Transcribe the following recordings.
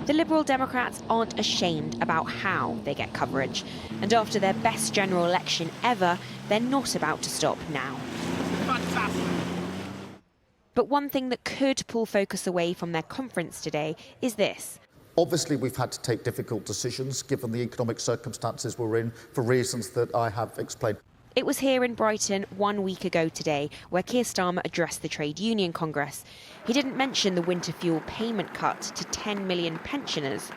The Liberal Democrats aren't ashamed about how they get coverage. And after their best general election ever, they're not about to stop now. Fantastic. But one thing that could pull focus away from their conference today is this. Obviously, we've had to take difficult decisions given the economic circumstances we're in for reasons that I have explained. It was here in Brighton 1 week ago today where Keir Starmer addressed the Trade Union Congress. He didn't mention the winter fuel payment cut to 10 million pensioners.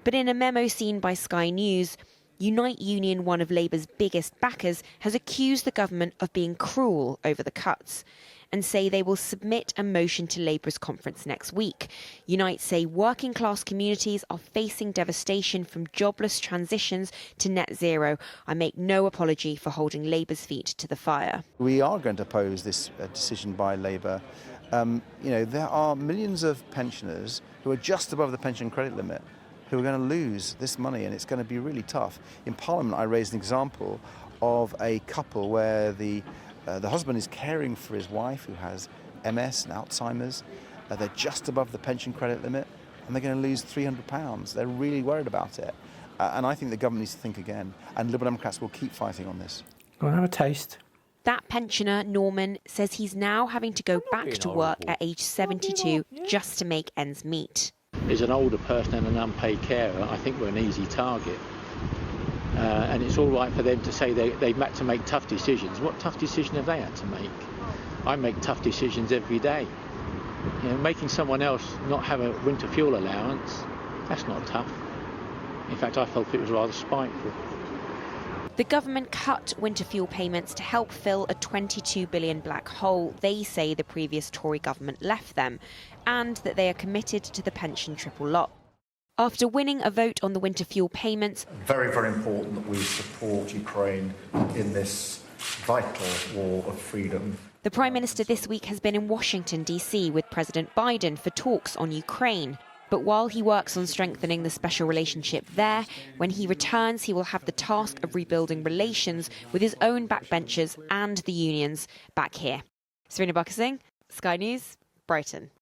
But in a memo seen by Sky News, Unite Union, one of Labour's biggest backers, has accused the government of being cruel over the cuts and say they will submit a motion to Labour's conference next week. Unite say working class communities are facing devastation from jobless transitions to net zero. I make no apology for holding Labour's feet to the fire. We are going to oppose this decision by Labour. There are millions of pensioners who are just above the pension credit limit who are going to lose this money, and it's going to be really tough. In Parliament, I raised an example of a couple where the husband is caring for his wife who has MS and Alzheimer's. They're just above the pension credit limit and they're going to lose £300. They're really worried about it. And I think the government needs to think again. And Liberal Democrats will keep fighting on this. Go and have a taste. That pensioner, Norman, says he's now having to go back to work at age 72 just to make ends meet. As an older person and an unpaid carer, I think we're an easy target. And it's all right for them to say they've had to make tough decisions. What tough decision have they had to make? I make tough decisions every day. Making someone else not have a winter fuel allowance, that's not tough. In fact, I felt it was rather spiteful. The government cut winter fuel payments to help fill a £22 billion black hole they say the previous Tory government left them, and that they are committed to the pension triple lock. After winning a vote on the winter fuel payments, Very, very important that we support Ukraine in this vital war of freedom. the Prime Minister this week has been in Washington, D.C. with President Biden for talks on Ukraine. But while he works on strengthening the special relationship there, when he returns, he will have the task of rebuilding relations with his own backbenchers and the unions back here. Serena Buckersing, Sky News, Brighton.